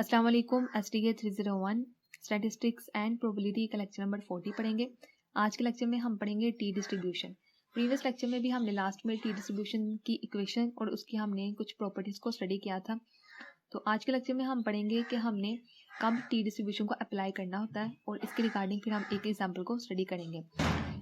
अस्सलाम वालेकुम। STK 301 statistics and probability का लेक्चर नंबर 40 पढ़ेंगे। आज के लेक्चर में हम पढ़ेंगे टी डिस्ट्रीब्यूशन। प्रीवियस लेक्चर में भी हमने लास्ट में टी डिस्ट्रीब्यूशन की इक्वेशन और उसकी हमने कुछ प्रॉपर्टीज़ को स्टडी किया था। तो आज के लेक्चर में हम पढ़ेंगे कि हमने कब टी डिस्ट्रीब्यूशन को अप्लाई करना होता है और इसके रिगार्डिंग फिर हम एक एग्जाम्पल को स्टडी करेंगे।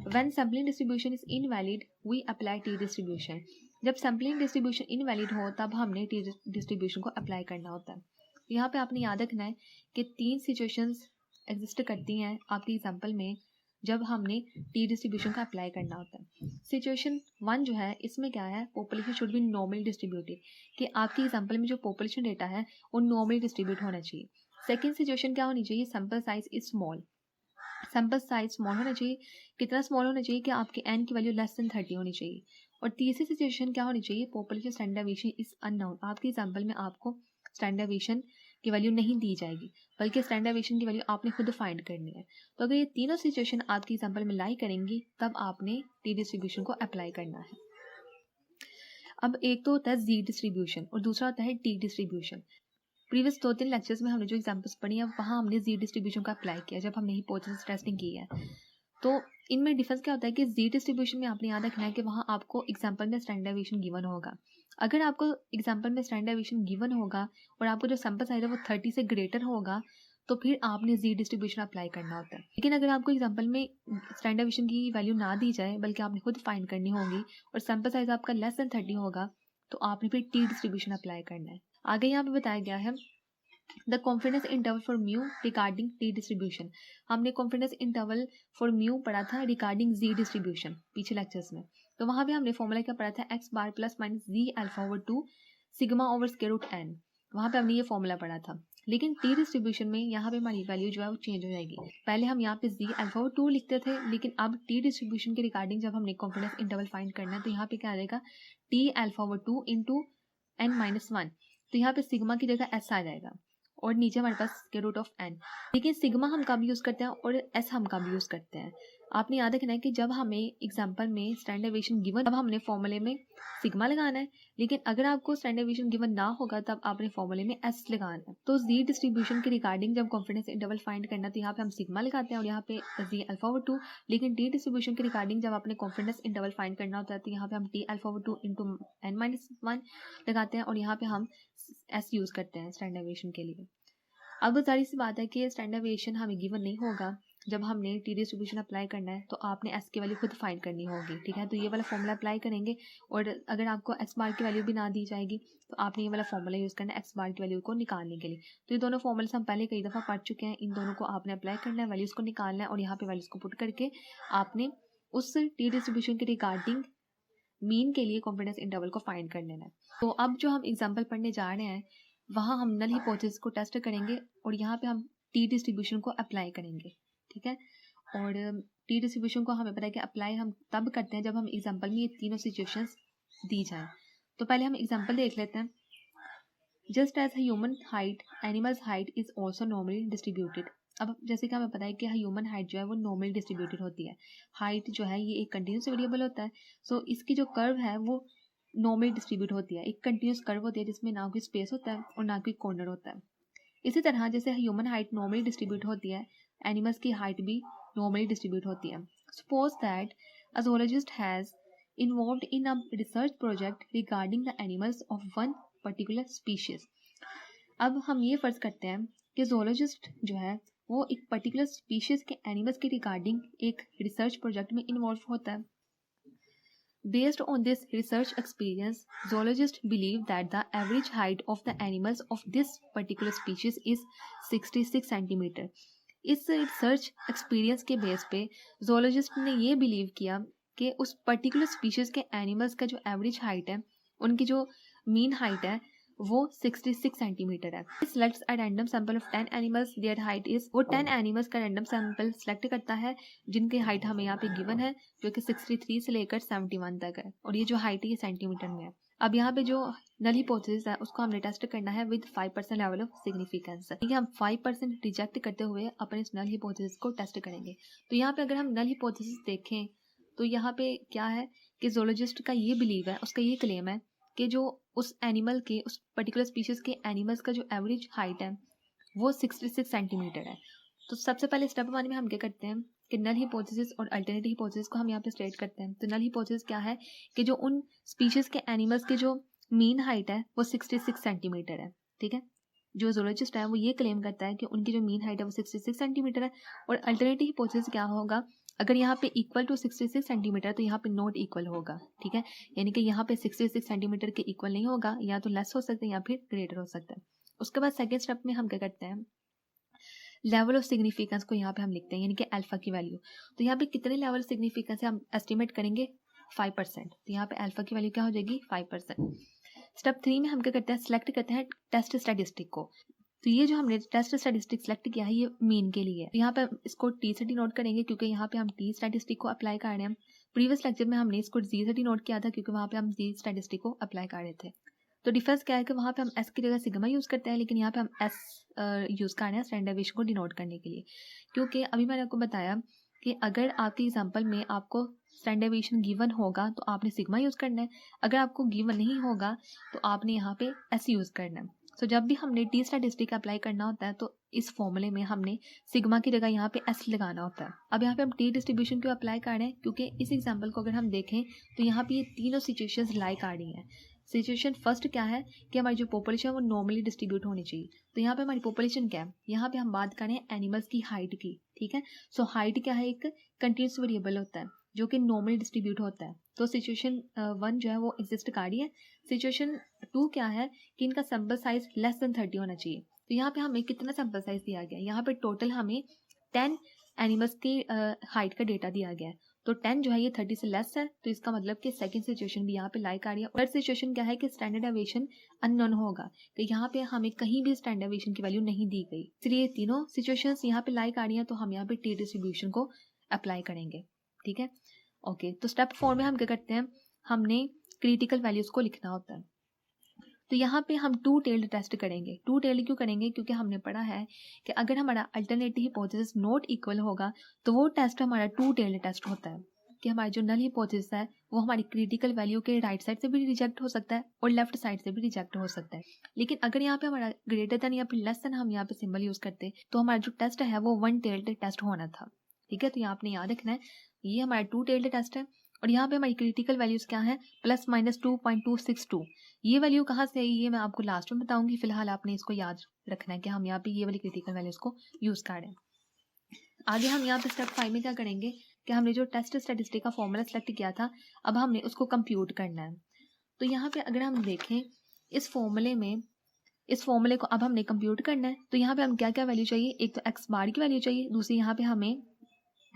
When sampling distribution is invalid we apply T distribution. जब सैम्पलिंग डिस्ट्रीब्यूशन इनवैलिड हो तब हमने टी डिस्ट्रीब्यूशन को अप्लाई करना होता है। यहाँ पे आपने याद रखना है कि 3 सिचुएशंस एग्जिस्ट करती हैं आपके एग्जाम्पल में जब हमने टी डिस्ट्रीब्यूशन का अप्लाई करना होता है। सिचुएशन 1 जो है इसमें क्या है, population should be normally distributed, कि आपके एग्जाम्पल में जो पॉपुलेशन डेटा है वो नॉर्मली डिस्ट्रीब्यूट होना चाहिए। सेकेंड सिचुएशन क्या होनी चाहिए, sample size is small. Sample size small होना चाहिए। कितना स्मॉल होना चाहिए कि आपके एन की वैल्यू लेस देन 30 होनी चाहिए। और तीसरी सिचुएशन क्या होनी चाहिए, population standard deviation is unknown. आपके एग्जाम्पल में आपको स्टैंडर्ड डेविएशन की वैल्यू नहीं दी जाएगी बल्कि स्टैंडर्ड डेविएशन की वैल्यू आपने खुद फाइंड करनी है। तो अगर ये तीनों सिचुएशन आपके एग्जाम्पल में लाई करेंगी तब आपने टी डिस्ट्रीब्यूशन को अप्लाई करना है। अब एक तो होता है जी डिस्ट्रीब्यूशन और दूसरा होता है टी डिस्ट्रीब्यूशन। प्रीवियस 2-3 लेक्चर्स में हमने जो एग्जाम्पल्स पढ़ी है वहाँ हमने जी डिस्ट्रीब्यूशन का अप्लाई किया जब हमने हिपोथेसिस टेस्टिंग की है। तो इनमें डिफरेंस क्या होता है कि जी डिस्ट्रीब्यूशन में आपने याद रखना है कि वहाँ आपको एग्जाम्पल में स्टैंडर्ड डेविएशन गिवन होगा। अगर आपको एग्जाम्पल में स्टैंडर्ड डेविएशन गिवन होगा और आपको जो सैम्पल साइज है वो 30 से ग्रेटर होगा तो फिर आपने जी डिस्ट्रीब्यूशन अप्लाई करना होता है। लेकिन अगर आपको एग्जाम्पल में स्टैंडर्ड डेविएशन की वैल्यू ना दी जाए बल्कि आपने खुद फाइंड करनी होगी और सैम्पल साइज आपका लेस देन 30 होगा तो आपने फिर टी डिस्ट्रीब्यूशन अप्लाई करना है। आगे यहाँ पे बताया गया है the confidence interval for mu regarding t distribution. हमने कॉन्फिडेंस इंटरवल फॉर म्यू पढ़ा था रिगार्डिंग जी डिस्ट्रीब्यूशन पीछे लेक्चर्स में। तो वहाँ भी हमने फॉर्मूला क्या पढ़ा था, x bar plus minus z alpha over 2 sigma over square root n. वहाँ पे हमने ये फॉर्मूला पढ़ा था। लेकिन टी डिस्ट्रीब्यूशन में यहाँ पे हमारी वैल्यू जो है वो चेंज हो जाएगी। पहले हम यहाँ पे जी अल्फा ओवर 2 लिखते थे लेकिन अब टी डिस्ट्रीब्यूशन के रिगार्डिंग जब हमने कॉन्फिडेंस इंटरवल फाइंड करना है तो यहाँ पे क्या आ जाएगा, T alpha over 2 into N minus 1। तो यहाँ पे सिग्मा की जगह एस आ जाएगा और नीचे हमारे पास स्क्वायर रूट ऑफ एन। लेकिन सिग्मा हम कब यूज़ करते हैं और एस हम कब यूज़ करते हैं। आपने याद रखना है कि जब हमें एग्जाम्पल में स्टैंडर्ड डेविएशन गिवन तब हमने फॉर्मूले में सिग्मा लगाना है। लेकिन अगर आपको स्टैंडर्ड डेविएशन गिवन ना होगा तब आपने फॉर्मूले में एस लगाना है। तो जी डिस्ट्रीब्यूशन के रिगार्डिंग जब कॉन्फिडेंस इंटरवल फाइंड करना है तो यहाँ पे हम सिग्मा लगाते हैं और यहाँ पे जी अल्फा ओवर 2। लेकिन टी डिस्ट्रीब्यूशन के रिगार्डिंग जब आपने कॉन्फिडेंस इंटरवल फाइंड करना होता है तो यहाँ पे हम T alpha over 2 into N minus 1 लगाते हैं और यहाँ पे हम एस यूज़ करते हैं स्टैंडर्ड डेविएशन के लिए। अब जाहिर सी बात है कि स्टैंडर्ड डेविएशन हमें गिवन नहीं होगा जब हमने टी डिस्ट्रीब्यूशन अप्लाई करना है तो आपने एस की वैल्यू खुद फाइंड करनी होगी। ठीक है, तो ये वाला फॉर्मूला अप्लाई करेंगे और अगर आपको एक्स बार की वैल्यू भी ना दी जाएगी तो आपने ये वाला फॉर्मूला यूज़ करना है एक्स बार की वैल्यू को निकालने के लिए। तो ये दोनों फॉर्मूल्स हम पहले कई दफ़ा पढ़ चुके हैं, इन दोनों को आपने अप्लाई करना है, वैल्यूज़ को निकालना है और यहाँ पर वैल्यूज़ को पुट करके आपने उस टी डिस्ट्रीब्यूशन के रिगार्डिंग मीन के लिए कॉन्फिडेंस इंटरवल को फाइंड कर लेना है। तो अब जो हम एग्जाम्पल पढ़ने जा रहे हैं वहाँ हम नल हिपोथेसिस को टेस्ट करेंगे और यहाँ पे हम टी डिस्ट्रीब्यूशन को अप्लाई करेंगे। ठीक है, और टी डिस्ट्रीब्यूशन को हमें पता है कि अप्लाई हम तब करते हैं जब हम एग्जाम्पल में ये तीनों सिचुएशंस दी जाएं। तो पहले हम एग्जाम्पल देख लेते हैं। Just as human height animals height is also normally distributed. अब जैसे कि हमें पता है कि ह्यूमन हाइट जो है वो नॉर्मली डिस्ट्रीब्यूटेड होती है। हाइट जो है ये एक कंटिन्यूस वेरिएबल होता है। सो इसकी जो कर्व है वो नॉर्मली डिस्ट्रीब्यूट होती है। एक कंटिन्यूस कर्व होती है जिसमें ना कोई स्पेस होता है और ना कोई कॉर्नर होता है। इसी तरह जैसे ह्यूमन हाइट नॉर्मली डिस्ट्रीब्यूट होती है एनिमल्स की हाइट भी नॉर्मली डिस्ट्रीब्यूट होती है। Suppose that a zoologist has involved in a research project regarding the animals of one particular species. अब हम ये फर्ज करते हैं कि zoologist जो है वो एक पर्टिकुलर स्पीशीज के एनिमल्स के रिगार्डिंग एक रिसर्च प्रोजेक्ट में इन्वॉल्व होता है। Based on this research experience, zoologists believe that the average height of the animals of this particular species is 66 centimeter. इस रिसर्च एक्सपीरियंस के बेस पे जोलॉजिस्ट ने ये बिलीव किया कि उस पर्टिकुलर स्पीशीज के एनिमल्स का जो एवरेज हाइट है, उनकी जो मीन हाइट है वो 66 सेंटीमीटर है। Selects a random sample of 10 animals their height is, वो 10 एनिमल्स का रैंडम सैंपल सेलेक्ट करता है जिनकी हाइट हमें यहाँ पे गिवन है जो कि 63 से लेकर 71 तक है और ये जो हाइट है ये सेंटीमीटर में है। अब यहाँ पे जो नल हिपोथेसिस है उसको हमने टेस्ट करना है विद 5% लेवल ऑफ सिग्निफिकेंस। ठीक है, हम 5% रिजेक्ट करते हुए अपने इस नल हिपोथेसिस को टेस्ट करेंगे। तो यहाँ पे अगर हम नल हिपोथेसिस देखें तो यहाँ पे क्या है कि जोलॉजिस्ट का ये बिलीव है, उसका ये क्लेम है कि जो उस एनिमल के, उस पर्टिकुलर स्पीशीज के एनिमल्स का जो एवरेज हाइट है वो 66 सेंटीमीटर है। तो सबसे पहले स्टेप 1 में हम क्या करते हैं कि नल हिपोथेसिस और अल्टरनेटिव हिपोथेसिस को हम यहाँ पे स्टेट करते हैं। तो नल हिपोथेसिस क्या है कि जो उन स्पीशीज़ के एनिमल्स की जो मीन हाइट है वो 66 सेंटीमीटर है, ठीक है। जो ज़ूलॉजिस्ट है वो ये क्लेम करता है कि उनकी जो मीन हाइट है वो 66 सेंटीमीटर है। और अल्टरनेटिव हिपोथेसिस क्या होगा, अगर यहाँ पे इक्वल टू 66 सेंटीमीटर तो यहाँ पे नॉट इक्वल होगा, ठीक है। यानी कि यहाँ पे 66 सेंटीमीटर के इक्वल नहीं होगा, या तो लेस हो सकता है या फिर ग्रेटर हो सकता है। उसके बाद सेकेंड स्टेप में हम क्या करते हैं, लेवल ऑफ सिग्निफिकेंस को यहाँ पे हम लिखते हैं, यानी कि अल्फा की वैल्यू। तो यहाँ पे कितने लेवल सिग्निफिकेंस है हम एस्टिमेट करेंगे 5%। तो यहाँ पे अल्फा की वैल्यू क्या हो जाएगी 5%। स्टेप 3 में हम क्या करते हैं, सिलेक्ट करते हैं टेस्ट स्टैटिस्टिक को। तो ये जो हमने टेस्ट स्टैटिस्टिक सेलेक्ट किया है ये मीन के लिए है। तो यहाँ पे इसको टी से डिनोट करेंगे क्योंकि यहाँ पे हम टी स्टैटिस्टिक को अप्लाई कर रहे हैं। प्रीवियस लेक्चर में हमने इसको जी से डिनोट किया था क्योंकि वहाँ पे हम जी स्टैटिस्टिक को अप्लाई कर रहे थे। तो डिफरेंस क्या है कि वहाँ पे हम एस की जगह सिग्मा यूज़ करते हैं, लेकिन यहाँ पे हम एस यूज़ कर रहे हैं स्टैंडर्ड डेविएशन को डिनोट करने के लिए। क्योंकि अभी मैंने आपको बताया कि अगर आपके एग्जाम्पल में आपको स्टैंडर्ड डेविएशन गिवन होगा तो आपने सिग्मा यूज़ करना है, अगर आपको गिवन नहीं होगा तो आपने यहाँ पे एस यूज़ करना है। तो जब भी हमने टी स्टैटिस्टिक अप्लाई करना होता है तो इस फॉर्मूले में हमने सिग्मा की जगह यहाँ पे एस लगाना होता है। अब यहाँ पे हम टी डिस्ट्रीब्यूशन क्यों अप्लाई कर रहे हैं, क्योंकि इस एग्जाम्पल को अगर हम देखें तो यहाँ पे ये तीनों सिचुएशंस लाइक आ रही हैं। सिचुएशन फर्स्ट क्या है कि हमारी जो पॉपुलेशन है वो नॉर्मली डिस्ट्रीब्यूट होनी चाहिए। तो यहाँ पे हमारी पॉपुलेशन क्या है, यहाँ पे हम बात करें एनिमल्स की हाइट की, ठीक है। सो हाइट क्या है, एक कंटिन्यूस वेरिएबल होता है जो कि नॉर्मली डिस्ट्रीब्यूट होता है। तो सिचुएशन 1 जो है वो एग्जिस्ट कर रही है। सिचुएशन 2 क्या है कि इनका सैंपल साइज लेस देन 30 होना चाहिए। तो यहाँ पे हमें कितना सैंपल साइज दिया गया है, यहाँ पे टोटल हमें 10 एनिमल्स की हाइट का डेटा दिया गया है। तो 10 जो है ये 30 से लेस है, तो इसका मतलब कि सेकंड सिचुएशन भी यहाँ पे लाइक आ रही है। थर्ड सिचुएशन क्या है कि स्टैंडर्ड डेविएशन अननोन होगा, तो यहाँ पे हमें कहीं भी स्टैंडर्ड डेविएशन की वैल्यू नहीं दी गई, इसलिए तीनों सिचुएशंस यहाँ पे लाइक आ रही हैं। तो हम यहाँ पे टी डिस्ट्रीब्यूशन को अप्लाई करेंगे, ठीक है। ओके, तो स्टेप 4 में हम क्या करते हैं, हमने क्रिटिकल वैल्यूज को लिखना होता है। तो यहाँ पे हम टू टेल्ड टेस्ट करेंगे। टू टेल्ड क्यों करेंगे, क्योंकि हमने पढ़ा है कि अगर हमारा अल्टरनेटिव हिपोथेसिस नॉट इक्वल होगा तो वो टेस्ट हमारा टू टेल्ड टेस्ट होता है, कि हमारी जो नल हिपोथेसिस है वो हमारी क्रिटिकल वैल्यू के राइट साइड से भी रिजेक्ट हो सकता है और लेफ्ट साइड से भी रिजेक्ट हो सकता है। लेकिन अगर यहाँ पे हमारा ग्रेटर देन या फिर लेस देन हम यहाँ पे सिंबल यूज करते तो हमारा जो टेस्ट है वो वन टेल्ड टेस्ट होना था, ठीक है। तो यहाँ आपने याद रखना है ये हमारा टू टेल्ड टेस्ट है। और यहाँ पे हमारी क्रिटिकल वैल्यूज क्या है, +-2.262। ये वैल्यू कहाँ से आई ये मैं आपको लास्ट में बताऊंगी, फिलहाल आपने इसको याद रखना है कि हम यहाँ पे ये वाली क्रिटिकल वैल्यूज को यूज कर रहे हैं। आगे हम यहाँ पे स्टेप 5 में क्या करेंगे कि हमने जो टेस्ट स्टैटिस्टिक का फॉर्मूला सेलेक्ट किया था अब हमने उसको कंप्यूट करना है। तो यहाँ पे अगर हम देखें इस फॉर्मूले को अब हमने कंप्यूट करना है। तो यहाँ पे हम क्या क्या वैल्यू चाहिए, एक तो एक्स बार की वैल्यू चाहिए, दूसरी यहाँ पे हमें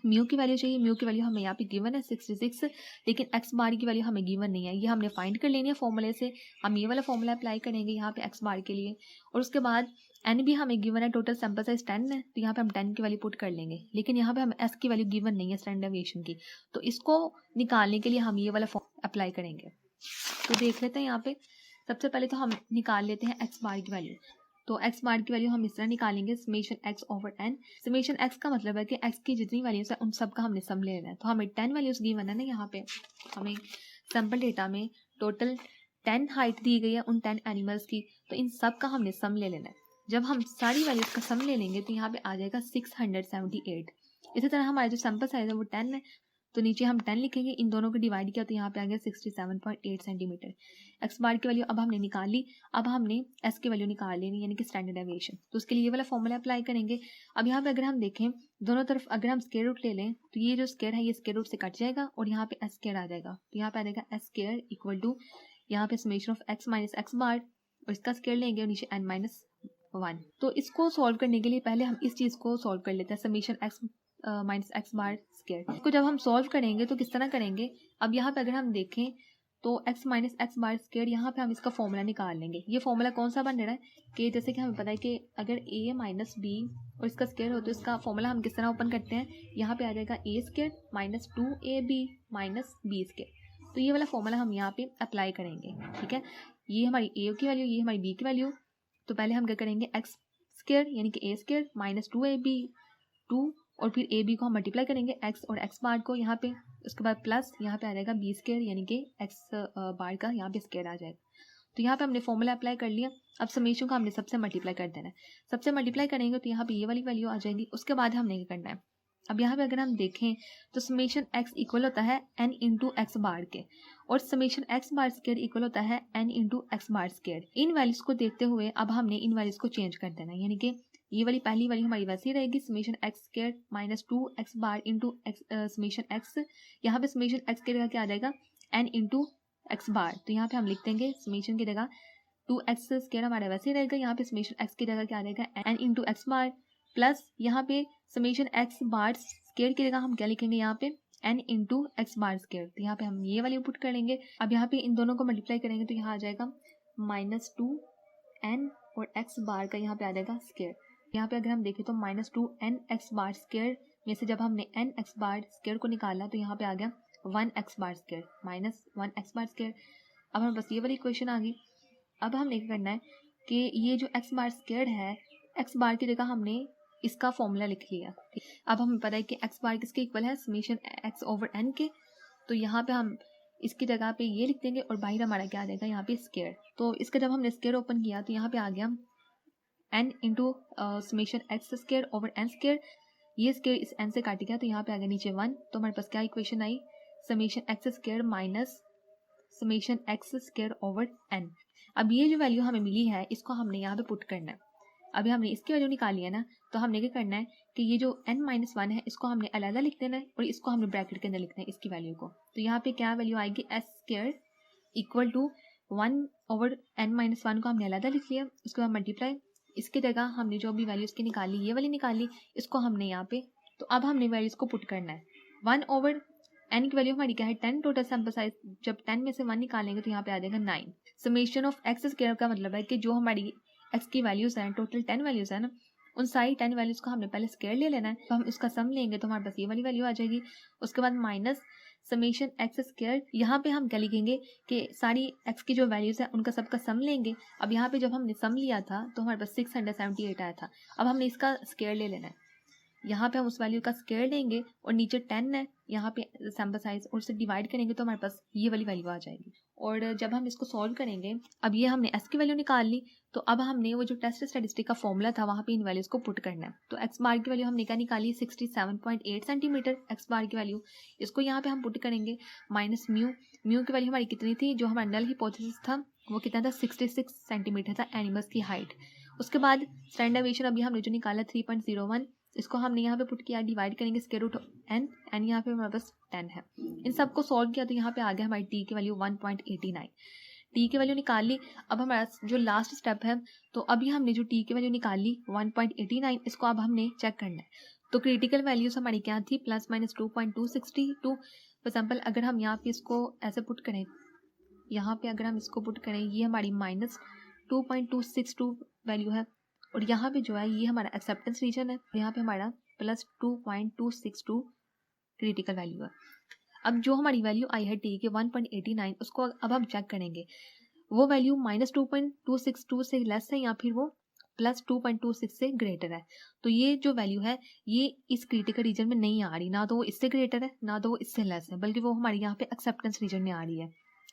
म्यू की वैल्यू चाहिए। म्यू की वैल्यू हमें यहाँ पे गिवन है 66, लेकिन एक्स बार की वैल्यू हमें गिवन नहीं है, ये हमने फाइंड कर लेनी है फॉर्मूले से। हम ये वाला फॉर्मूला अप्लाई करेंगे यहाँ पे एक्स बार के लिए। और उसके बाद एन भी हमें गिवन है, टोटल सैंपल साइज 10 है, तो यहाँ पे हम 10 की वैल्यू पुट कर लेंगे। लेकिन यहाँ पे हमें एस की वैल्यू गिवन नहीं है स्टैंडर्ड डेविएशन की, तो इसको निकालने के लिए हम ये वाला फॉर्म अप्लाई करेंगे। तो देख लेते हैं यहाँ पे सबसे पहले तो हम निकाल लेते हैं एक्स बार की वैल्यू। तो एक्स बार की वैल्यू हम इस तरह निकालेंगे, summation X over N. Summation X का मतलब है कि एक्स की जितनी वैल्यूज है उन सब का हमने सम ले लेना है। तो हमें 10 वैल्यूज गिवन है ना, यहाँ पे हमें सैम्पल डेटा में टोटल 10 हाइट दी गई है उन 10 एनिमल्स की, तो इन सब का हमने सम ले लेना है। जब हम सारी वैल्यूज का सम ले लेंगे तो यहाँ पे आ जाएगा 678। इसी तरह हमारा जो सैम्पल साइज है वो 10 है, तो नीचे हम 10 लिखेंगे, इन दोनों को डिवाइड किया तो यहाँ पे आ गया 67.8 सेंटीमीटर। एक्स बार की वैल्यू अब हमने निकाल ली, अब हमने एस की वैल्यू निकाल लेनी यानी कि स्टैंडर्ड डेविएशन। तो उसके लिए ये वाला फॉर्मूला अप्लाई करेंगे। अब यहाँ पे अगर हम देखें दोनों तरफ अगर हम स्क्वायर रूट ले लें तो ये जो स्क्वायर है ये स्क्वायर रूट से कट जाएगा और यहाँ पे एस स्क्वायर आ जाएगा। तो यहाँ पे आ जाएगा एस स्क्वायर इक्वल टू यहाँ पे summation of x minus x bar और इसका स्क्वायर लेंगे और नीचे n-1। तो इसको सॉल्व करने के लिए पहले हम इस चीज़ को सॉल्व कर लेते हैं, summation x minus x bar square. इसको जब हम सॉल्व करेंगे तो किस तरह करेंगे, अब यहाँ पे अगर हम देखें तो x minus x bar square यहाँ पे हम इसका फॉर्मूला निकाल लेंगे। ये फॉर्मूला कौन सा बन रहा है कि जैसे कि हमें पता है कि अगर a माइनस बी और इसका स्क्वायर हो तो इसका फॉर्मूला हम किस तरह ओपन करते हैं, यहाँ पे आ जाएगा a square minus 2ab minus B square. तो ये वाला फॉर्मूला हम यहाँ पे अप्लाई करेंगे, ठीक है। ये हमारी a की वैल्यू, ये हमारी b की वैल्यू। तो पहले हम क्या करेंगे एक्स स्क्वायर यानी कि a स्क्वायर माइनस 2ab 2 और फिर ए बी को हम मल्टीप्लाई करेंगे एक्स और एक्स बार को यहाँ पे, उसके बाद प्लस यहाँ पे आ जाएगा बी स्क्वायर यानी कि एक्स बार का यहाँ पे स्क्वायर आ जाएगा। तो यहाँ पे हमने फॉर्मूला अप्लाई कर लिया। अब समेशन को हमने सबसे मल्टीप्लाई कर देना है। सबसे मल्टीप्लाई करेंगे तो यहाँ पे ये वाली वैल्यू आ जाएगी। उसके बाद हमने क्या करना है, अब यहाँ पे अगर हम देखें तो समेशन x इक्वल होता है n इंटू एक्स बार के, और summation x bar square equal होता है n into x bar square. इन वैल्यूज को देखते हुए अब हमने इन वैल्यूज को चेंज कर देना है, यानी कि ये वाली पहली वैल्यू हमारी वैसे ही रहेगी, summation x square minus 2x bar into summation x. यहाँ पे समेशन एक्स की जगह क्या आ जाएगा, n इंटू एक्स बार। तो यहाँ पे हम लिख देंगे समेशन की जगह 2x स्क्वायर हमारा वैसे ही रहेगा, यहाँ पे समेशन x की जगह क्या आ जाएगा, n into x bar, plus यहाँ पे समेशन एक्स बार स्क्वायर की जगह हम क्या लिखेंगे, यहाँ पे n into x bar square. तो यहाँ पे हम ये वाली पुट करेंगे। अब यहाँ पे इन दोनों को मल्टीप्लाई करेंगे तो यहाँ आ जाएगा -2n और x बार का यहाँ पे आ जाएगा स्क्वायर। यहाँ पे अगर हम देखें तो -2n x बार स्क्वायर में से जब हमने n x बार स्क्वायर को निकाला तो यहाँ पे आ गया 1x bar square minus 1x bar square. अब हमें बस ये वाली इक्वेशन आ गई। अब हमने क्या करना है कि ये जो x बार स्क्वायर है, x बार की जगह हमने इसका फॉर्मूला लिख लिया। अब हमें पता है कि x बार किसके इक्वल है, समेशन x ओवर n के। तो यहाँ पे हम इसकी जगह पे ये लिख देंगे और बाहर हमारा क्या आ जाएगा, यहाँ पे स्क्वायर। तो इसका जब हमने स्क्वायर ओपन किया तो यहाँ पे आ गया n into summation x square over n square. ये स्क्वायर इस n से काट गया तो यहाँ पे आ गया नीचे 1। तो हमारे पास क्या इक्वेशन आई, summation x square minus summation x square over n। अब ये जो वैल्यू हमें मिली है इसको हमने यहाँ पे पुट करना है। अभी हमने इसकी वैल्यू निकाली है ना, तो हमने क्या करना है कि ये जो n-1 है इसको हमने अलग लिख देना है और इसको हमने ब्रैकेट के अंदर लिखना है इसकी वैल्यू को। तो यहाँ पे क्या वैल्यू आएगी, s square equal to 1 over n-1 को हमने अलग लिख लिया। उसके बाद मल्टीप्लाई, इसकी जगह हमने जो भी वैल्यू इसकी निकाली, ये वाली निकाली, इसको हमने यहाँ पे, तो अब हमने वैल्यूज को पुट करना है। 1 ओवर n की वैल्यू हमारी क्या है 10, टोटल सैंपल साइज जब 10 में से 1 निकालेंगे तो यहाँ पे आ जाएगा 9। समेशन ऑफ एक्स स्क्वायर का मतलब है कि जो हमारी x की वैल्यूज हैं, टोटल 10 वैल्यूज है ना, उन सारी 10 वैल्यूज को हमने पहले स्क्वायर ले लेना है। तो हम इसका सम लेंगे तो हमारे पास ये वाली वैल्यू आ जाएगी। उसके बाद माइनस समेशन एक्स स्क्वायर, यहाँ पे हम क्या लिखेंगे कि सारी x की जो वैल्यूज है उनका सबका सम लेंगे। अब यहाँ पे जब हमने सम लिया था तो हमारे पास 678 आया था। अब हमने इसका स्क्वायर ले लेना है, यहाँ पे हम उस वैल्यू का स्क्वायर लेंगे और नीचे 10 है यहाँ पे सैंपल साइज, और उसे डिवाइड करेंगे तो हमारे पास ये वाली वैल्यू आ जाएगी। और जब हम इसको सॉल्व करेंगे, अब ये हमने s की वैल्यू निकाल ली, तो अब हमने वो जो टेस्ट स्टैटिस्टिक का फॉर्मूला था वहाँ पे इन वैल्यूज को पुट करना है। तो x बार की वैल्यू हमने क्या निकाली, 67.8 सेंटीमीटर x बार की वैल्यू, इसको यहाँ पे हम पुट करेंगे। माइनस म्यू की वैल्यू हमारी कितनी थी, जो हमारा नल हिपोथेसिस था वो कितना था, 66 सेंटीमीटर था एनिमल्स की हाइट। उसके बाद स्टैंडर्ड डेविएशन अभी हमने जो निकाला 3.01, इसको हमने यहाँ पे पुट किया, डिवाइड करेंगे स्क्वायर रूट n यहाँ पे हमारे पास 10 है। इन सबको सॉल्व किया तो यहाँ पे आ गया हमारी t की वैल्यू 1.89। t की वैल्यू निकाल ली। अब हमारा जो लास्ट स्टेप है, तो अभी हमने जो t की वैल्यू निकाल ली 1.89, इसको अब हमने चेक करना है। तो क्रिटिकल वैल्यूज हमारी क्या थी, प्लस माइनस 2.262। फॉर एग्जाम्पल अगर हम यहाँ पे इसको ऐसे पुट करें, यहाँ पे अगर हम इसको पुट करें, ये हमारी माइनस 2.262 वैल्यू है, और यहाँ पे जो है ये हमारा एक्सेप्टेंस रीजन है, यहाँ पे हमारा प्लस 2.262 क्रिटिकल वैल्यू है। अब जो हमारी वैल्यू आई है टी के 1.89, उसको अब हम चेक करेंगे वो वैल्यू माइनस 2.262 से लेस है या फिर वो प्लस 2.26 से ग्रेटर है। तो ये जो वैल्यू है ये इस क्रिटिकल रीजन में नहीं आ रही, ना तो वो इससे ग्रेटर है ना तो वो इससे लेस है, बल्कि वो हमारे यहाँ पे एक्सेप्टेंस रीजन में आ रही है।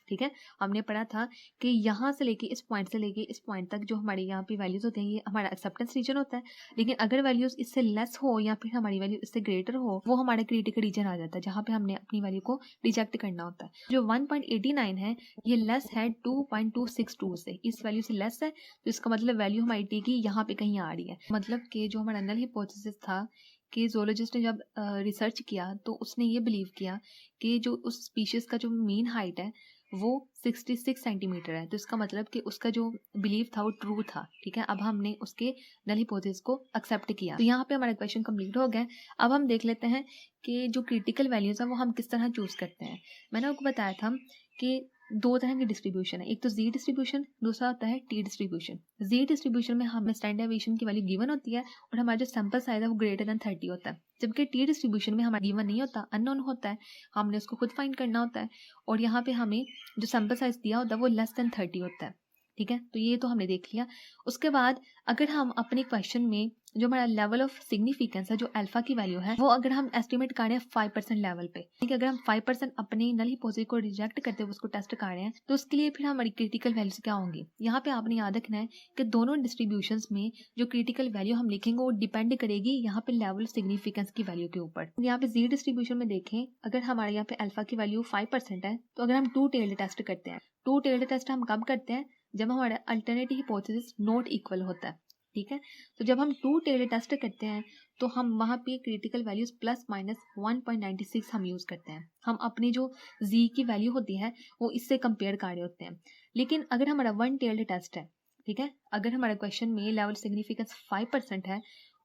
ठीक है, हमने पढ़ा था कि यहाँ से लेके इस पॉइंट से लेके इस पॉइंट तक जो हमारे यहाँ पे वैल्यूज होते हैं ये हमारा एक्सेप्टेंस रीजन होता है। लेकिन अगर वैल्यूज इससे लेस हो या फिर हमारी वैल्यू इससे ग्रेटर हो, वो हमारा क्रिटिकल रीजन आ जाता है, जहाँ पे हमने अपनी वैल्यू को रिजेक्ट करना होता है। जो 1.89 है ये लेस है 2.262 से, इस वैल्यू से लेस है, तो इसका मतलब वैल्यू हमारी टी की यहाँ पे कहीं आ रही है। मतलब कि जो हमारा नल हिपोथेसिस था कि जोलॉजिस्ट ने जब रिसर्च किया तो उसने ये बिलीव किया कि जो उस स्पीशीज का जो मीन हाइट है वो 66 सेंटीमीटर है। तो इसका मतलब कि उसका जो बिलीव था वो ट्रू था। ठीक है, अब हमने उसके नल हिपोथेसिस को एक्सेप्ट किया। तो यहाँ पे हमारा क्वेश्चन कंप्लीट हो गया। अब हम देख लेते हैं कि जो क्रिटिकल वैल्यूज है वो हम किस तरह चूज करते हैं। मैंने आपको बताया था कि दो तरह की डिस्ट्रीब्यूशन है, एक तो जी डिस्ट्रीब्यूशन, दूसरा होता है टी डिस्ट्रीब्यूशन। जी डिस्ट्रीब्यूशन में हमें स्टैंडर्ड डेविएशन की वैल्यू गिवन होती है और हमारा जो सैंपल साइज है वो ग्रेटर देन 30 होता है, जबकि टी डिस्ट्रीब्यूशन में हमारा गिवन नहीं होता, अननोन होता है, हमने उसको खुद फाइंड करना होता है। और यहाँ पे हमें जो सैंपल साइज दिया होता है वो लेस देन 30 होता है। ठीक है, तो ये तो हमने देख लिया। उसके बाद अगर हम अपने क्वेश्चन में जो हमारा लेवल ऑफ सिग्निफिकेंस है, जो अल्फा की वैल्यू है, वो अगर हम एस्टिमेट कर रहे हैं 5% लेवल पे, ठीक है, अगर हम 5% अपने नल हिपोथेसिस को रिजेक्ट करते हुए उसको टेस्ट कर रहे हैं, तो उसके लिए फिर हमारी क्रिटिकल वैल्यूज क्या होंगी। यहाँ पे आपने याद रखना है कि दोनों डिस्ट्रीब्यूशंस में जो क्रिटिकल वैल्यू हम लिखेंगे वो डिपेंड करेगी यहाँ पे लेवल सिग्निफिकेंस की वैल्यू के ऊपर। यहाँ पे जी डिस्ट्रीब्यूशन में देखें, अगर हमारे यहाँ पे अल्फा की वैल्यू 5% है, तो अगर हम टू टेल्ड टेस्ट करते हैं, टू टेल्ड टेस्ट हम कब करते हैं, जब हमारा अल्टरनेटिव हिपोथेसिस नॉट इक्वल होता है, ठीक है। तो जब हम टू टेल्ड टेस्ट करते हैं तो हम वहाँ पे क्रिटिकल वैल्यूज प्लस माइनस 1.96 हम यूज़ करते हैं। हम अपनी जो जी की वैल्यू होती है वो इससे कंपेयर कर रहे होते हैं। लेकिन अगर हमारा वन टेल्ड टेस्ट है, ठीक है, अगर हमारे क्वेश्चन में लेवल सिग्निफिकेंस 5% है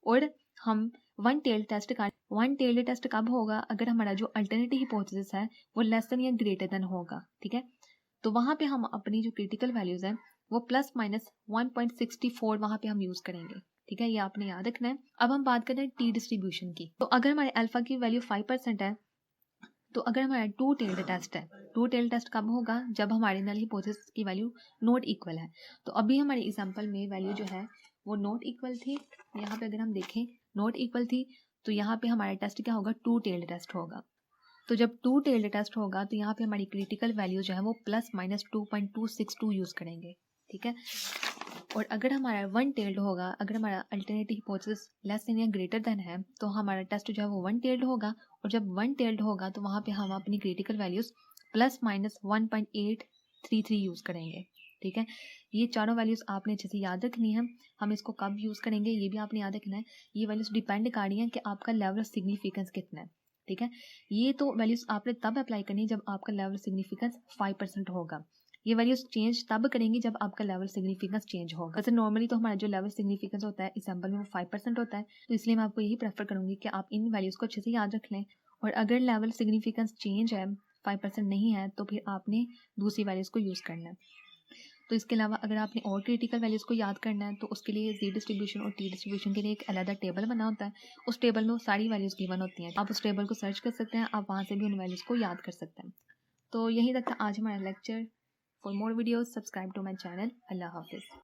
और हम वन टेल्ड टेस्ट कब होगा, अगर हमारा जो अल्टरनेटिव हिपोथेसिस है वो लेस देन या ग्रेटर देन होगा, ठीक है। तो वहाँ पे हम अपनी जो क्रिटिकल वैल्यूज हैं वो प्लस माइनस 1.64 वहाँ पे हम यूज़ करेंगे, ठीक है, ये आपने याद रखना है। अब हम बात करते हैं टी डिस्ट्रीब्यूशन की। तो अगर हमारे अल्फा की वैल्यू 5% है, तो अगर हमारा टू टेल्ड टेस्ट है, टू टेल्ड टेस्ट कब होगा, जब हमारे नल हिपोथेसिस की वैल्यू नॉट इक्वल है। तो अभी हमारे एग्जांपल में वैल्यू जो है वो नॉट इक्वल थी। यहाँ पे अगर हम देखें नॉट इक्वल थी, तो यहाँ पे हमारा टेस्ट क्या होगा, टू टेल्ड टेस्ट होगा। तो जब टू टेल्ड टेस्ट होगा तो यहाँ पे हमारी क्रिटिकल वैल्यू जो है वो प्लस माइनस 2.262 यूज़ करेंगे, ठीक है। और अगर हमारा वन टेल्ड होगा, अगर हमारा अल्टरनेटिव हिपोथेसिस लेस देन या ग्रेटर देन है, तो हमारा टेस्ट जो है वो वन टेल्ड होगा। और जब वन टेल्ड होगा तो वहाँ पे हम अपनी critical values plus minus 1.833 use करेंगे, ठीक है। ये चारों वैल्यूज़ आपने अच्छे से याद रखनी है। हम इसको कब यूज़ करेंगे ये भी आपने याद रखना है। ये वैल्यूज़ डिपेंड कर रही हैं कि आपका लेवल ऑफ सिग्निफिकेंस कितना है, ठीक है। ये तो वैल्यूज़ आपने तब अप्लाई करनी है जब आपका लेवल सिग्निफिकेंस 5% होगा। ये वैल्यूज चेंज तब करेंगी जब आपका लेवल सिग्निफिकेंस चेंज होगा। वैसे नॉर्मली तो हमारा जो लेवल सिग्निफिकेंस होता है एग्जाम्पल में वो 5% होता है, तो इसलिए मैं आपको यही प्रेफर करूंगी कि आप इन वैल्यूज़ को अच्छे से याद रख लें। और अगर लेवल सिग्निफिकेंस चेंज है, 5% नहीं है, तो फिर आपने दूसरी वैल्यूज़ को यूज़ करना है। तो इसके अलावा अगर आपने और क्रिटिकल वैल्यूज़ को याद करना है तो उसके लिए जी डिस्ट्रीब्यूशन और टी डिस्ट्रीब्यूशन के लिए एक अलग टेबल बना होता है। उस टेबल में वो सारी वैल्यूज़ गिवन होती हैं। आप उस टेबल को सर्च कर सकते हैं, आप वहाँ से भी उन वैल्यूज़ को याद कर सकते हैं। तो यही तक था आज हमारा lecture. For more videos, subscribe to my channel. Allah Hafiz.